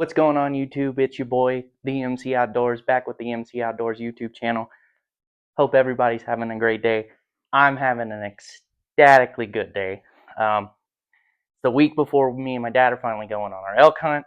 What's going on YouTube? It's your boy, the MC Outdoors, back with the MC Outdoors YouTube channel. Hope everybody's having a great day. I'm having an ecstatically good day. The week before me and my dad are finally going on our elk hunt.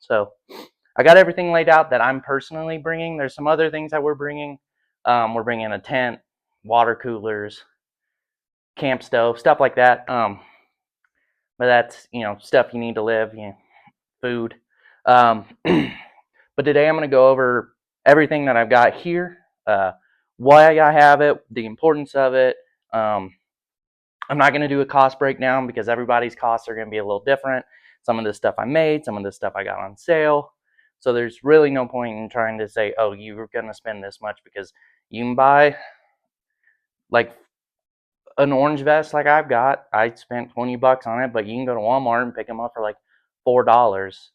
So I got everything laid out that I'm personally bringing. There's some other things that we're bringing. We're bringing a tent, water coolers, camp stove, stuff like that. But that's, stuff you need to live, food. Um, but today I'm going to go over everything that I've got here, why I have it, the importance of it. I'm not going to do a cost breakdown because everybody's costs are going to be a little different. Some of the stuff I made, some of the stuff I got on sale. So there's really no point in trying to say, oh, you're going to spend this much, because you can buy like an orange vest like I've got. I spent 20 bucks on it, but you can go to Walmart and pick them up for like $4.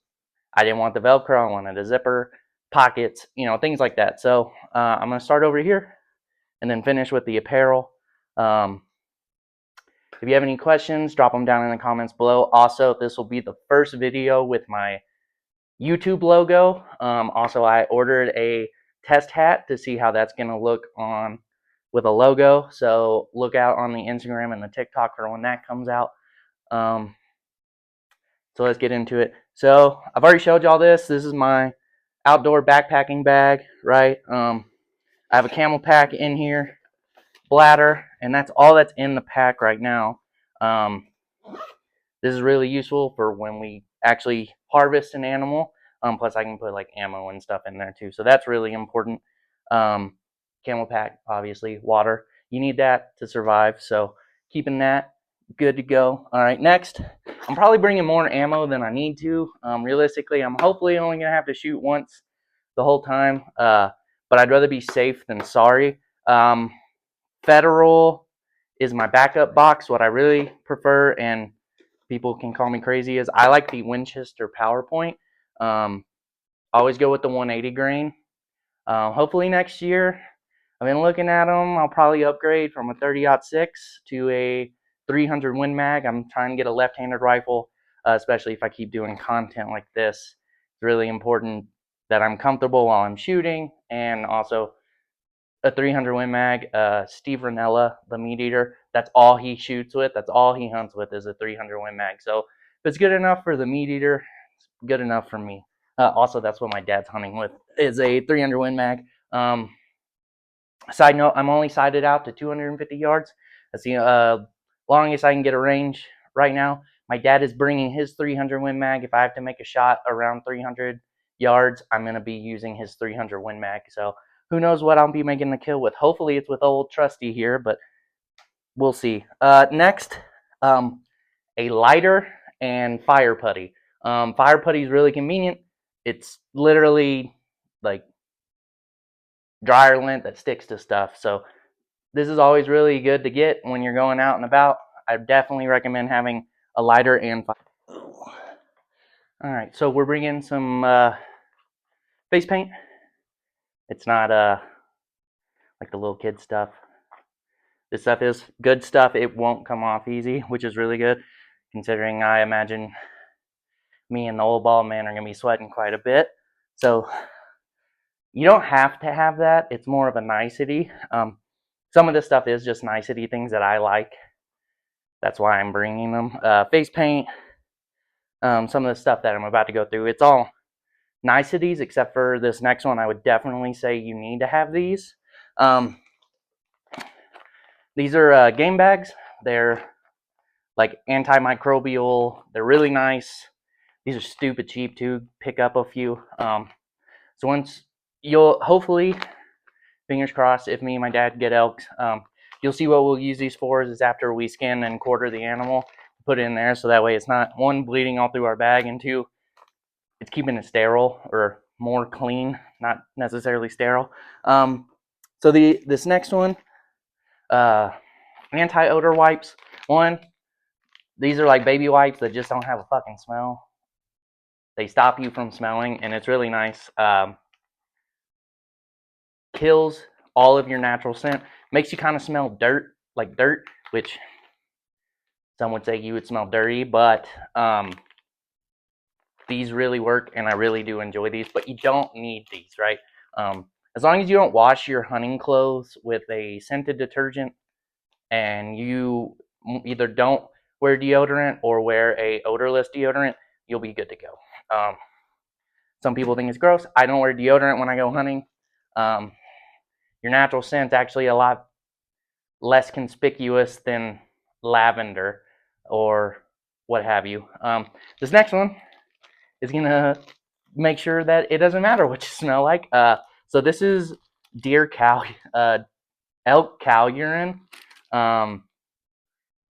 I didn't want the Velcro. I wanted a zipper, pockets, things like that. So I'm going to start over here and then finish with the apparel. If you have any questions, drop them down in the comments below. Also, this will be the first video with my YouTube logo. Also, I ordered a test hat to see how that's going to look on with a logo. So look out on the Instagram and the TikTok for when that comes out. So let's get into it. So I've already showed y'all this. This is my outdoor backpacking bag, right? I have a camel pack in here, bladder, and that's all that's in the pack right now. This is really useful for when we actually harvest an animal. Plus I can put like ammo and stuff in there too. So that's really important. Camel pack, obviously, water. You need that to survive. So keeping that good to go. All right, next, I'm probably bringing more ammo than I need to. Realistically, I'm hopefully only going to have to shoot once the whole time. But I'd rather be safe than sorry. Federal is my backup box. What I really prefer, and people can call me crazy, is I like the Winchester PowerPoint. Always go with the 180 grain. Hopefully next year, I've been looking at them. I'll probably upgrade from a 30-06 to a 300 Win Mag. I'm trying to get a left-handed rifle, especially if I keep doing content like this. It's really important that I'm comfortable while I'm shooting, and also a 300 Win Mag. Steve Rinella, the meat eater, that's all he shoots with. That's all he hunts with, is a 300 Win Mag. So if it's good enough for the meat eater, it's good enough for me. Also, that's what my dad's hunting with, is a 300 Win Mag. Side note, I'm only sighted out to 250 yards. That's the longest I can get a range right now. My dad is bringing his 300 Win Mag. If I have to make a shot around 300 yards, I'm going to be using his 300 Win Mag. So who knows what I'll be making the kill with. Hopefully it's with old Trusty here, but we'll see. Next, a lighter and fire putty. Fire putty is really convenient. It's literally like dryer lint that sticks to stuff. So this is always really good to get when you're going out and about. I definitely recommend having a lighter and fire. All right, so we're bringing some face paint. It's not like the little kid stuff. This stuff is good stuff. It won't come off easy, which is really good, considering I imagine me and the old bald man are going to be sweating quite a bit. So you don't have to have that. It's more of a nicety. Some of this stuff is just nicety things that I like. That's why I'm bringing them. Face paint, some of the stuff that I'm about to go through, it's all niceties, except for this next one. I would definitely say you need to have these. These are game bags. They're like antimicrobial. They're really nice. These are stupid cheap too. Pick up a few. So once you'll hopefully, fingers crossed, if me and my dad get elks, you'll see what we'll use these for is after we skin and quarter the animal, put it in there, so that way it's not, one, bleeding all through our bag, and two, it's keeping it sterile or more clean, not necessarily sterile. So this next one, anti-odor wipes. One, these are like baby wipes that just don't have a fucking smell. They stop you from smelling, and it's really nice. Kills all of your natural scent. Makes you kind of smell dirt, like dirt, which some would say you would smell dirty, but these really work, and I really do enjoy these, but you don't need these, right? As long as you don't wash your hunting clothes with a scented detergent, and you either don't wear deodorant or wear a odorless deodorant, you'll be good to go. Some people think it's gross. I don't wear deodorant when I go hunting. Um, your natural scent's actually a lot less conspicuous than lavender or what have you. This next one is gonna make sure that it doesn't matter what you smell like. So this is deer cow, elk cow urine. Um,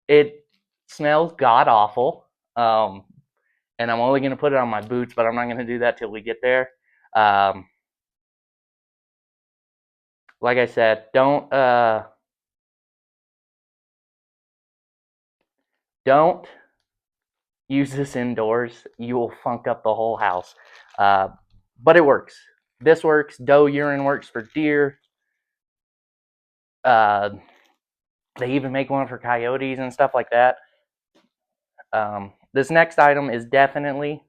it smells god awful, and I'm only gonna put it on my boots, but I'm not gonna do that till we get there. Um, like I said, don't use this indoors. You will funk up the whole house. Uh, but it works. This works. Doe urine works for deer. Uh, they even make one for coyotes and stuff like that. This next item is definitely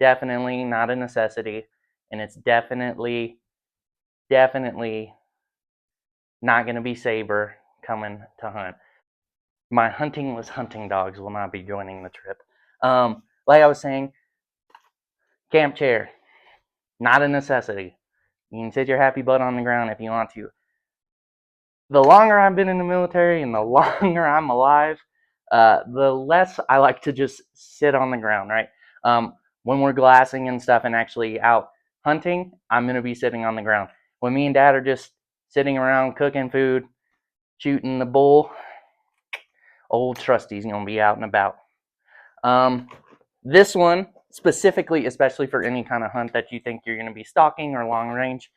not a necessity, and it's definitely not going to be Saber coming to hunt. My huntingless hunting dogs will not be joining the trip. Like I was saying, camp chair, not a necessity. You can sit your happy butt on the ground if you want to. The longer I've been in the military and the longer I'm alive, the less I like to just sit on the ground, right? When we're glassing and stuff and actually out hunting, I'm going to be sitting on the ground. When me and dad are just sitting around cooking food, shooting the bull, old Trusty's going to be out and about. This one, specifically, especially for any kind of hunt that you think you're going to be stalking or long range,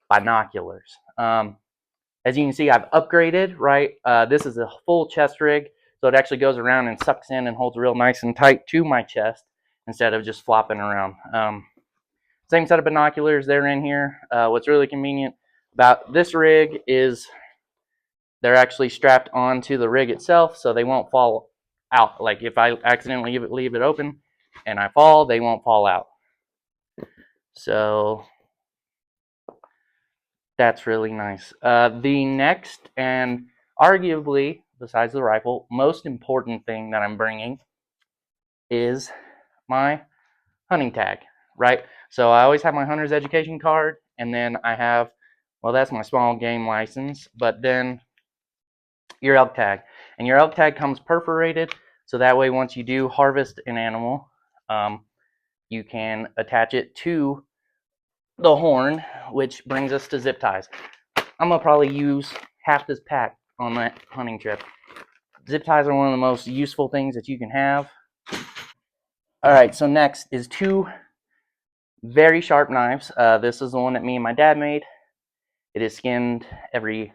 binoculars. As you can see, I've upgraded, right? This is a full chest rig, so it actually goes around and sucks in and holds real nice and tight to my chest instead of just flopping around. Same set of binoculars, they're in here. What's really convenient about this rig is they're actually strapped onto the rig itself, so they won't fall out. Like if I accidentally leave it open and I fall, they won't fall out. So that's really nice. The next and arguably, besides the rifle, most important thing that I'm bringing is my hunting tag, right? So I always have my hunter's education card, and then I have, well, that's my small game license, but then your elk tag. And your elk tag comes perforated, so that way once you do harvest an animal, you can attach it to the horn, which brings us to zip ties. I'm gonna probably use half this pack on that hunting trip. Zip ties are one of the most useful things that you can have. All right, so next is two very sharp knives. This is the one that me and my dad made. It has skinned every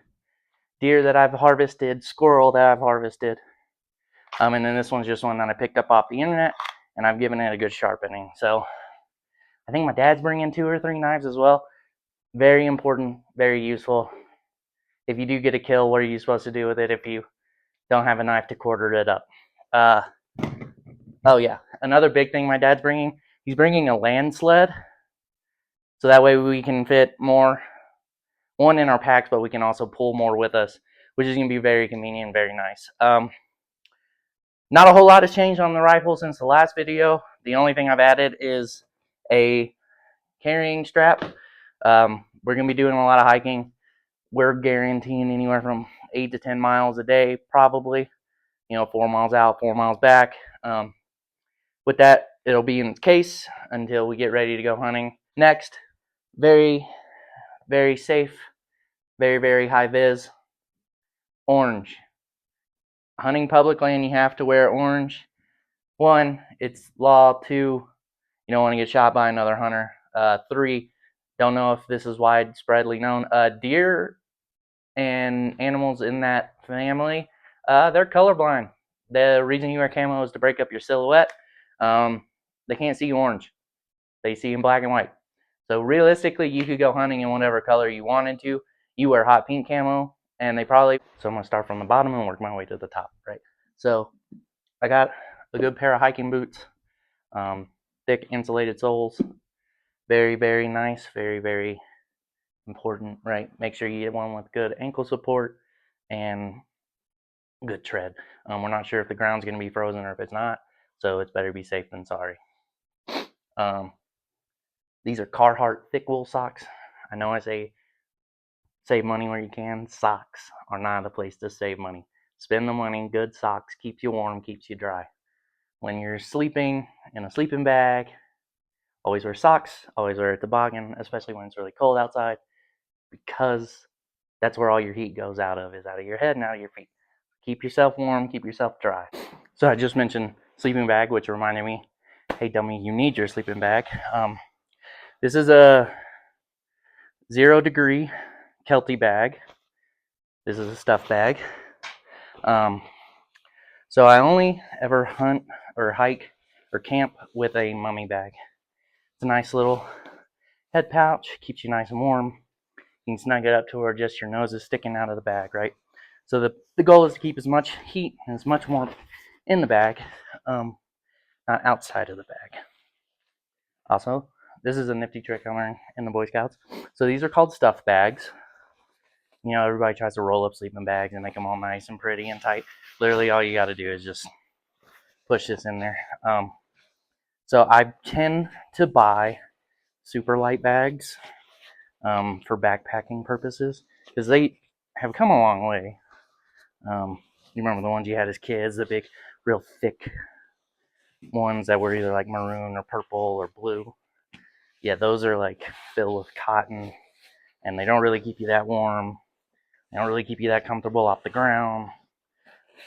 deer that I've harvested, squirrel that I've harvested. And then this one's just one that I picked up off the internet, and I've given it a good sharpening. So I think my dad's bringing 2 or 3 knives as well. Very important, very useful. If you do get a kill, what are you supposed to do with it if you don't have a knife to quarter it up? Oh yeah, another big thing my dad's bringing, he's bringing a land sled. So that way we can fit more, one in our packs, but we can also pull more with us, which is going to be very convenient and very nice. Not a whole lot has changed on the rifle since the last video. The only thing I've added is a carrying strap. We're going to be doing a lot of hiking. We're guaranteeing anywhere from 8 to 10 miles a day, probably. 4 miles out, 4 miles back. With that, it'll be in its case until we get ready to go hunting. Next, very, very safe, very, very high vis, orange. Hunting public land, you have to wear orange. 1, it's law. 2, you don't want to get shot by another hunter. 3, don't know if this is widespreadly known. Deer and animals in that family, they're colorblind. The reason you wear camo is to break up your silhouette. They can't see orange. They see in black and white. So realistically, you could go hunting in whatever color you wanted to. You wear hot pink camo, and they probably... So I'm going to start from the bottom and work my way to the top, right? So I got a good pair of hiking boots. thick insulated soles. Very, very nice. Very, very important, right? Make sure you get one with good ankle support and good tread. We're not sure if the ground's going to be frozen or if it's not, so it's better be safe than sorry. These are Carhartt thick wool socks. I know I say save money where you can. Socks are not a place to save money. Spend the money. Good socks keeps you warm, keeps you dry. When you're sleeping in a sleeping bag, always wear socks, always wear a toboggan, especially when it's really cold outside, because that's where all your heat goes out of, is out of your head and out of your feet. Keep yourself warm, keep yourself dry. So I just mentioned sleeping bag, which reminded me, hey dummy, you need your sleeping bag. This is a 0 degree Kelty bag. This is a stuff bag. So I only ever hunt or hike or camp with a mummy bag. It's a nice little head pouch, keeps you nice and warm. You can snug it up to where just your nose is sticking out of the bag, right? So the goal is to keep as much heat and as much warmth in the bag, not outside of the bag. Also, this is a nifty trick I learned in the Boy Scouts. So these are called stuff bags. You know, everybody tries to roll up sleeping bags and make them all nice and pretty and tight. Literally, all you got to do is just push this in there. So I tend to buy super light bags for backpacking purposes because they have come a long way. You remember the ones you had as kids, the big, real thick ones that were either like maroon or purple or blue. Yeah, those are like filled with cotton, and they don't really keep you that warm. They don't really keep you that comfortable off the ground.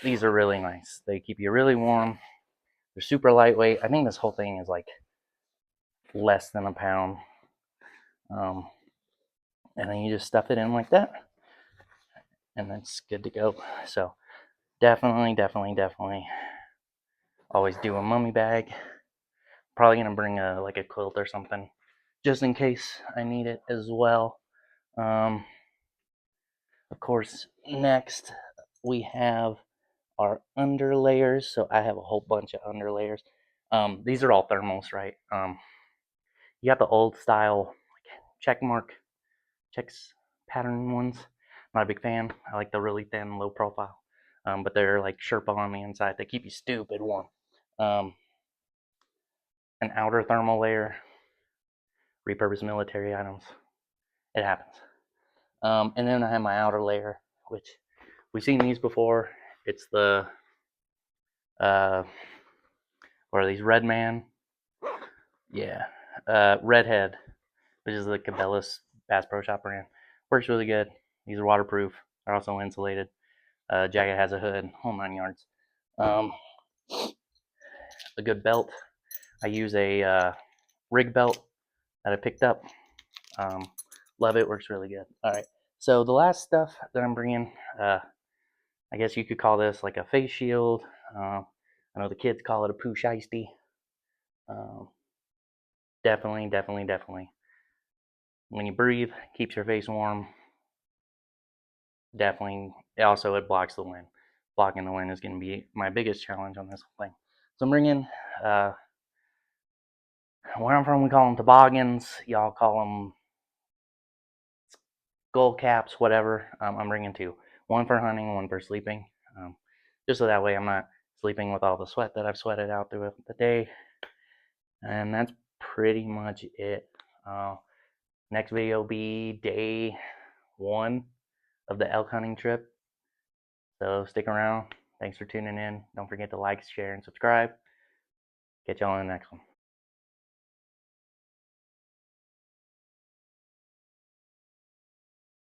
These are really nice. They keep you really warm. They're super lightweight. I think this whole thing is like less than a pound. And then you just stuff it in like that, and that's good to go. So definitely always do a mummy bag. Probably gonna bring a quilt or something just in case I need it as well. Of course, next we have our underlayers. So I have a whole bunch of underlayers. These are all thermals, right? You got the old style checks pattern ones. Not a big fan. I like the really thin, low profile. But they're like Sherpa on the inside. They keep you stupid warm. An outer thermal layer, repurposed military items. It happens. And then I have my outer layer, which we've seen these before. It's the what are these? Redman. Yeah. Redhead, which is the Cabela's Bass Pro Shop brand. Works really good. These are waterproof. They're also insulated. Jacket has a hood, whole 9 yards. A good belt. I use a rig belt that I picked up. Love it. Works really good. All right. So the last stuff that I'm bringing, I guess you could call this like a face shield. I know the kids call it a poo shiesty. Definitely. When you breathe, keeps your face warm. Definitely. Also, it blocks the wind. Blocking the wind is going to be my biggest challenge on this whole thing. So I'm bringing, where I'm from, we call them toboggans. Y'all call them skull caps, whatever. I'm bringing 2. One for hunting, one for sleeping. Just so that way I'm not sleeping with all the sweat that I've sweated out through the day. And that's pretty much it. Next video will be day 1 of the elk hunting trip. So stick around. Thanks for tuning in. Don't forget to like, share, and subscribe. Catch y'all in the next one.